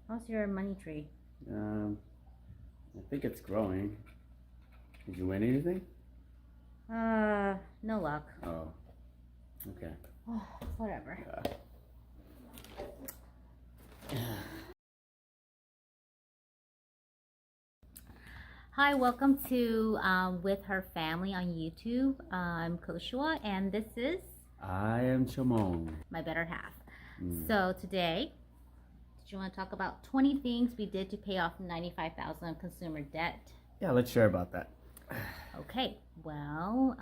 How's your money tree? I think it's growing. Did you win anything? No luck. Oh, okay. Whatever. Hi, welcome to With Her Family on YouTube. I'm Koshua, and this is I am Chamon. my better half. So today, did you want to talk about 20 things we did to pay off 95,000 of consumer debt? Yeah, let's share about that. Okay, well,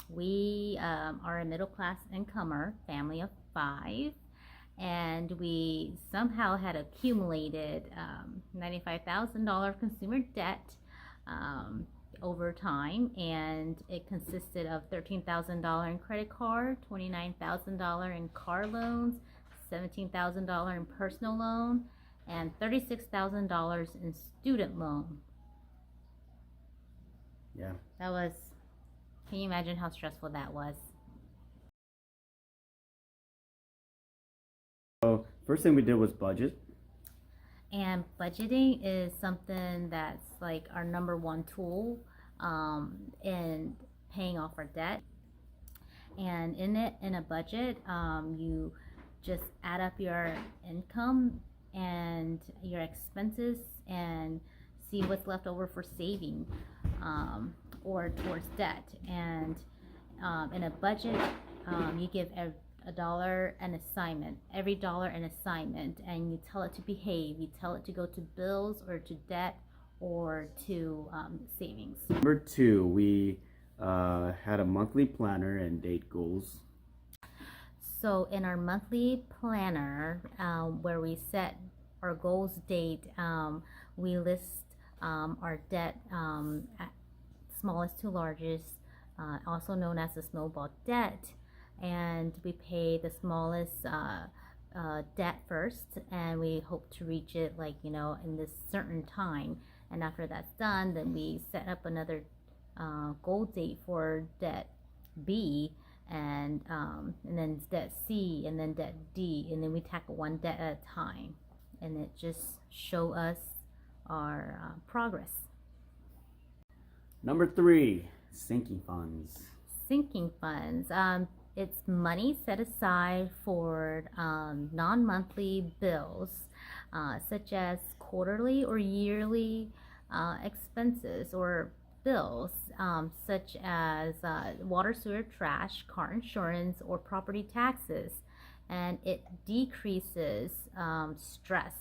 we are a middle-class incomer, family of 5, and we somehow had accumulated $95,000 consumer debt over time, and it consisted of $13,000 in credit card, $29,000 in car loans, $17,000 in personal loan, and $36,000 in student loan. Yeah. That was, can you imagine how stressful that was? So first thing we did was budget. And budgeting is something that's like our number one tool in paying off our debt. And in a budget, you just add up your income and your expenses and see what's left over for saving or towards debt. And in a budget, you give a dollar an assignment, every dollar an assignment, and you tell it to behave. You tell it to go to bills or to debt or to savings. Number 2, we had a monthly planner and date goals. So in our monthly planner, where we set our goals date, we list our debt at smallest to largest, also known as the snowball debt, and we pay the smallest debt first, and we hope to reach it in this certain time. And after that's done, then we set up another goal date for debt B, and then debt C, and then debt D, and then we tackle one debt at a time, and it just show us our progress. Number 3, sinking funds. Sinking funds. It's money set aside for non-monthly bills, such as quarterly or yearly expenses or bills, such as water, sewer, trash, car insurance, or property taxes. And it decreases stress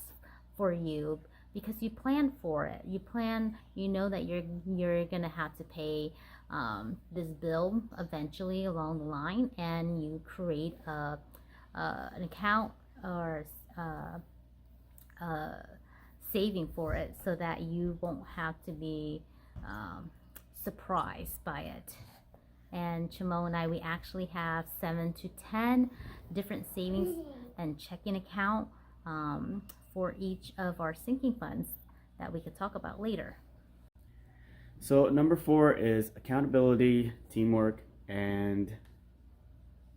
for you because you plan for it. You know that you're gonna have to pay this bill eventually along the line, and you create an account or saving for it so that you won't have to be surprised by it. And Chimo and I, we actually have 7 to 10 different savings and checking account for each of our sinking funds that we could talk about later. So number 4 is accountability, teamwork, and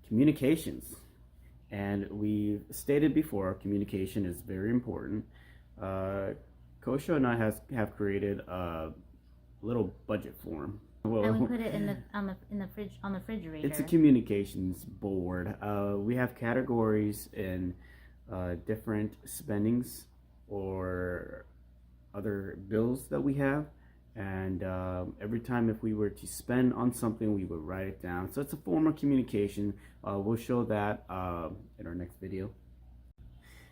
communications. And we stated before, communication is very important. Kosha and I have created a little budget form. Well, and we put it in the fridge, on the refrigerator. It's a communications board. We have categories in different spendings or other bills that we have, and every time if we were to spend on something, we would write it down. So it's a form of communication. We'll show that in our next video.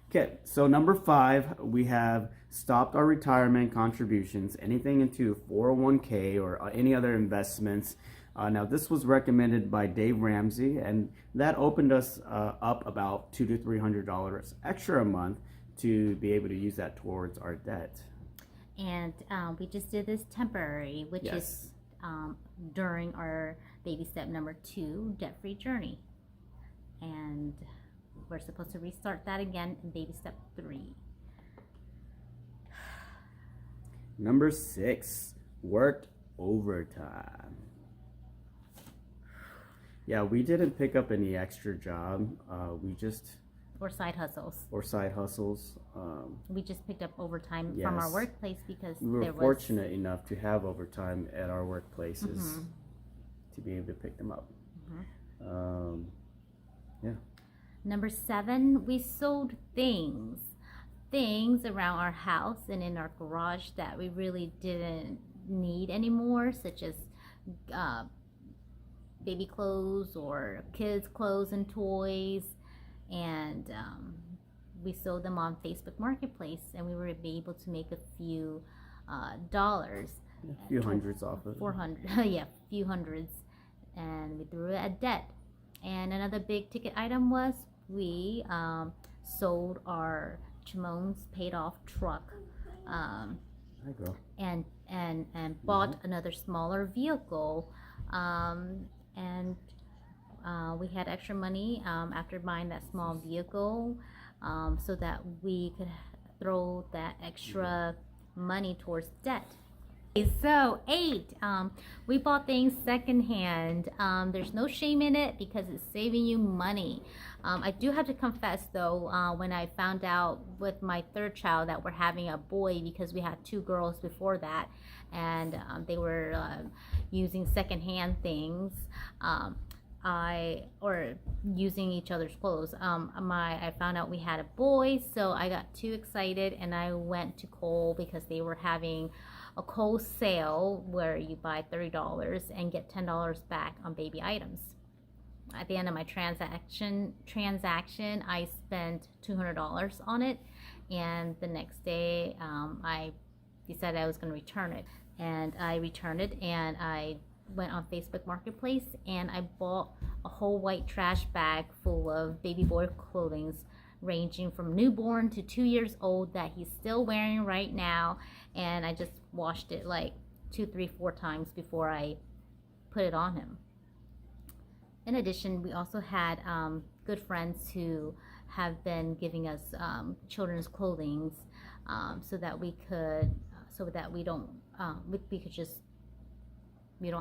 Okay, so number 5, we have stopped our retirement contributions, anything into 401k or any other investments. Now this was recommended by Dave Ramsey, and that opened us up about $200 to $300 extra a month to be able to use that towards our debt. And we just did this temporary, which is during our baby step number 2, debt-free journey. And we're supposed to restart that again in baby step 3. Number 6, worked overtime. Yeah, we didn't pick up any extra job. We just or side hustles. We just picked up overtime from our Yes. workplace because We were there was fortunate enough to have overtime at our workplaces to be able to pick them up. Number 7, we sold things around our house and in our garage that we really didn't need anymore, such as baby clothes or kids clothes and toys, and we sold them on Facebook Marketplace, and we were able to make a few dollars, A few hundreds off of it. 400 yeah, few hundreds, and we threw it at debt. And another big ticket item was we sold our Chimone's paid off truck, There you go. and bought another smaller vehicle, and we had extra money after buying that small vehicle, so that we could throw that extra money towards debt. So 8, we bought things secondhand. There's no shame in it because it's saving you money. I do have to confess though, when I found out with my third child that we're having a boy, because we had 2 girls before that, and they were using secondhand things, or using each other's clothes. I found out we had a boy, so I got too excited and I went to Kohl because they were having a Kohl sale where you buy $30 and get $10 back on baby items. At the end of my transaction, I spent $200 on it, and the next day I decided I was going to return it, and I returned it, and I went on Facebook Marketplace and I bought a whole white trash bag full of baby boy clothing, ranging from newborn to 2 years old, that he's still wearing right now, and I just washed it like 2, 3, 4 times before I put it on him. In addition, we also had good friends who have been giving us children's clothing, so that we don't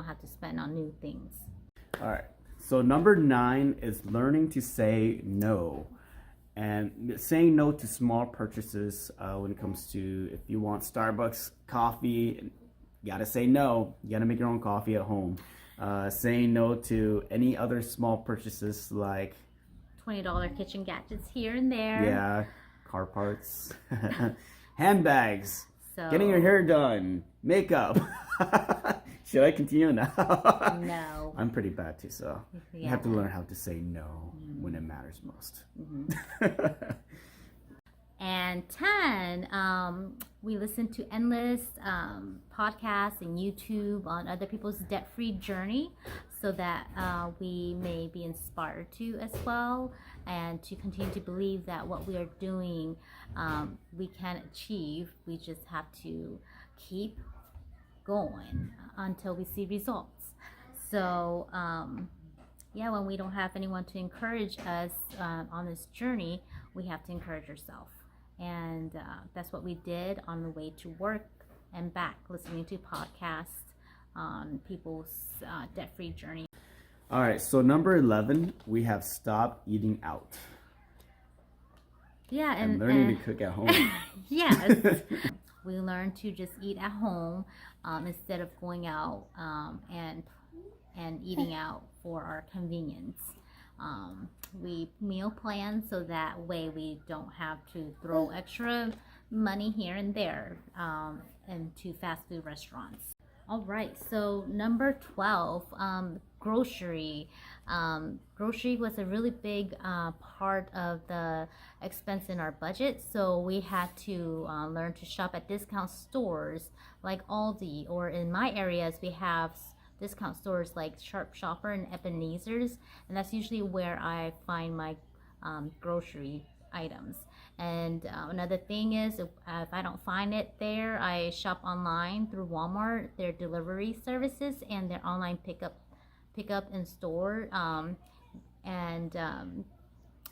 have to spend on new things. All right. So number 9 is learning to say no, and saying no to small purchases. When it comes to, if you want Starbucks coffee, you gotta say no. You gotta make your own coffee at home. Saying no to any other small purchases like $20 kitchen gadgets here and there. Yeah, car parts, handbags, So getting your hair done, makeup. Should I continue now? No. I'm pretty bad too, so you Yeah. have to learn how to say no when it matters most. And 10, we listen to endless podcasts and YouTube on other people's debt-free journey, so that we may be inspired to as well, and to continue to believe that what we are doing, we can achieve. We just have to keep going until we see results. So when we don't have anyone to encourage us on this journey, we have to encourage ourselves. And that's what we did on the way to work and back, listening to podcasts on people's debt-free journey. All right, so number 11, we have stopped eating out Yeah, and learning to cook at home. Yes. We learned to just eat at home instead of going out and eating out for our convenience. We meal plan so that way we don't have to throw extra money here and there into fast food restaurants. All right, so number 12, grocery. Grocery was a really big part of the expense in our budget, so we had to learn to shop at discount stores like Aldi, or in my areas we have discount stores like Sharp Shopper and Ebenezer's, and that's usually where I find my grocery items. And another thing is, if I don't find it there, I shop online through Walmart, their delivery services, and their online pickup in store, and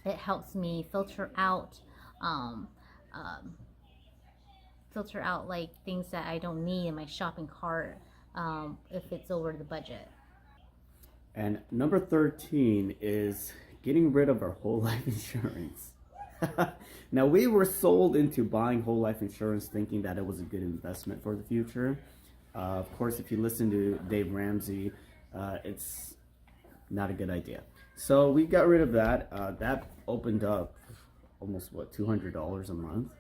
it helps me filter out like things that I don't need in my shopping cart if it's over the budget. And number 13 is getting rid of our whole life insurance. Now, we were sold into buying whole life insurance thinking that it was a good investment for the future. Of course, if you listen to Dave Ramsey, it's not a good idea. So we got rid of that. That opened up almost $200 a month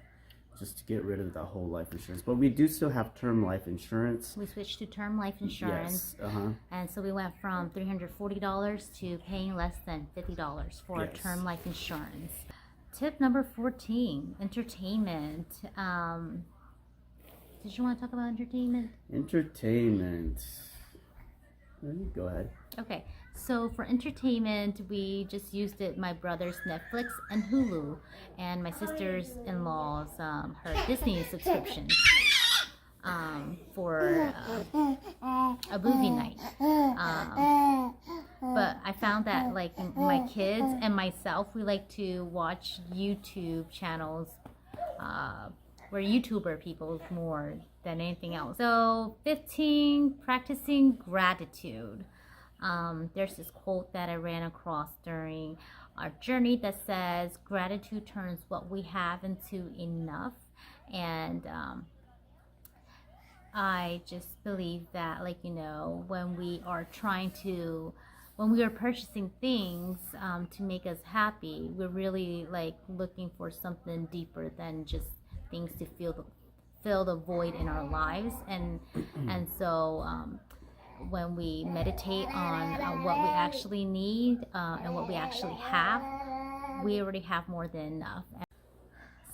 just to get rid of the whole life insurance. But we do still have term life insurance. We switched to term life insurance. Yes. And so we went from $340 to paying less than $50 for Yes. term life insurance. Tip number 14, entertainment. Did you want to talk about entertainment? Entertainment. Go ahead. Okay, so for entertainment, we just used my brother's Netflix and Hulu, and my sister's in-laws her Disney subscription for a movie night. But I found that like my kids and myself, we like to watch YouTube channels where YouTuber people more than anything else. So 15, practicing gratitude. There's this quote that I ran across during our journey that says, gratitude turns what we have into enough. And I just believe that, like, you know, when we are purchasing things to make us happy, we're really like looking for something deeper than just things to fill the void in our lives. And so when we meditate on what we actually need and what we actually have, we already have more than enough.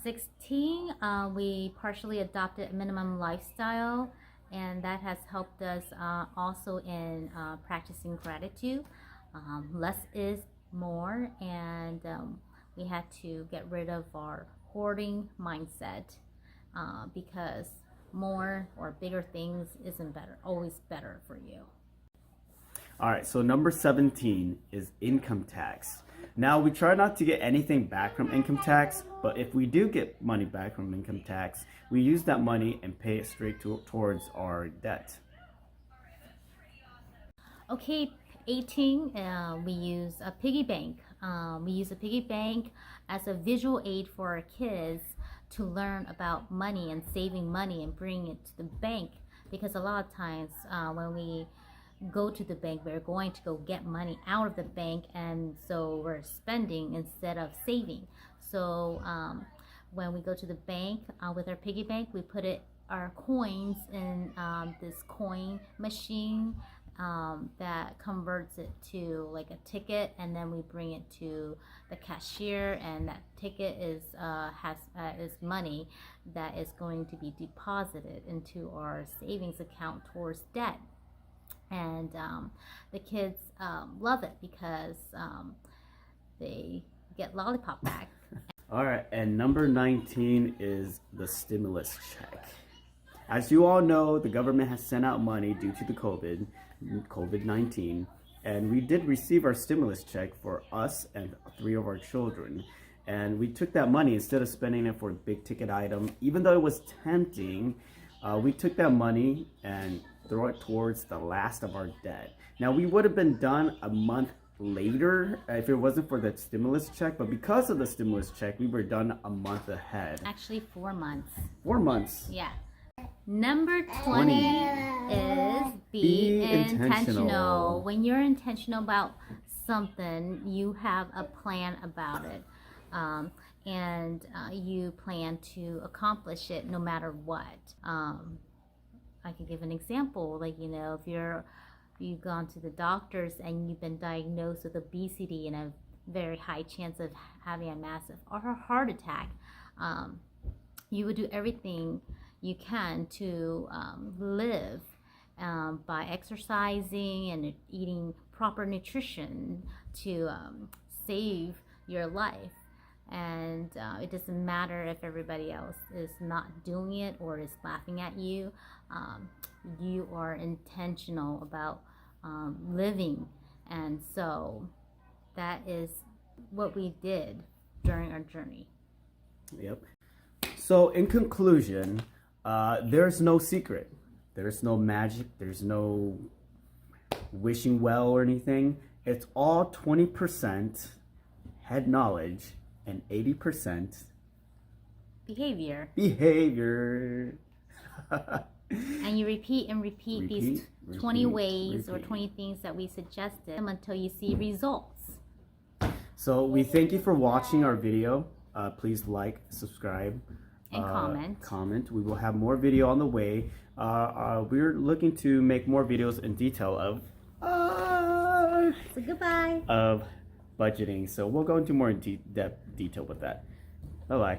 16, we partially adopted a minimum lifestyle, and that has helped us also in practicing gratitude. Less is more, and we had to get rid of our hoarding mindset because more or bigger things isn't always better for you. All right, so number 17 is income tax. Now, we try not to get anything back from income tax, but if we do get money back from income tax, we use that money and pay it straight towards our debt. Okay, 18, we use a piggy bank. We use a piggy bank as a visual aid for our kids to learn about money and saving money and bringing it to the bank, because a lot of times when we go to the bank, we're going to go get money out of the bank, and so we're spending instead of saving. So when we go to the bank with our piggy bank, we put our coins in this coin machine that converts it to like a ticket, and then we bring it to the cashier, and that ticket is money that is going to be deposited into our savings account towards debt. And the kids love it because they get lollipop back. All right, and number 19 is the stimulus check. As you all know, the government has sent out money due to the COVID-19, and we did receive our stimulus check for us and 3 of our children. And we took that money, instead of spending it for a big ticket item, even though it was tempting, we took that money and throw it towards the last of our debt. Now, we would have been done a month later if it wasn't for the stimulus check, but because of the stimulus check, we were done a month ahead. Actually, 4 months. 4 months. Yeah. Number 20 is be intentional. When you're intentional about something, you have a plan about it. And you plan to accomplish it no matter what. I could give an example, like, you know, if you've gone to the doctors and you've been diagnosed with obesity and a very high chance of having a massive or a heart attack, you would do everything you can to live by exercising and eating proper nutrition to save your life. And it doesn't matter if everybody else is not doing it or is laughing at you. You are intentional about living. And so that is what we did during our journey. Yep. So in conclusion, there's no secret. There's no magic. There's no wishing well or anything. It's all 20% head knowledge and 80% behavior. behavior. And you repeat and repeat these 20 repeat, ways or repeat. 20 things that we suggested until you see results. So we thank you for watching our video. Please like, subscribe, And comment. Comment. We will have more video on the way. We're looking to make more videos in detail So goodbye. of budgeting. So we'll go into more in depth detail with that. Bye bye.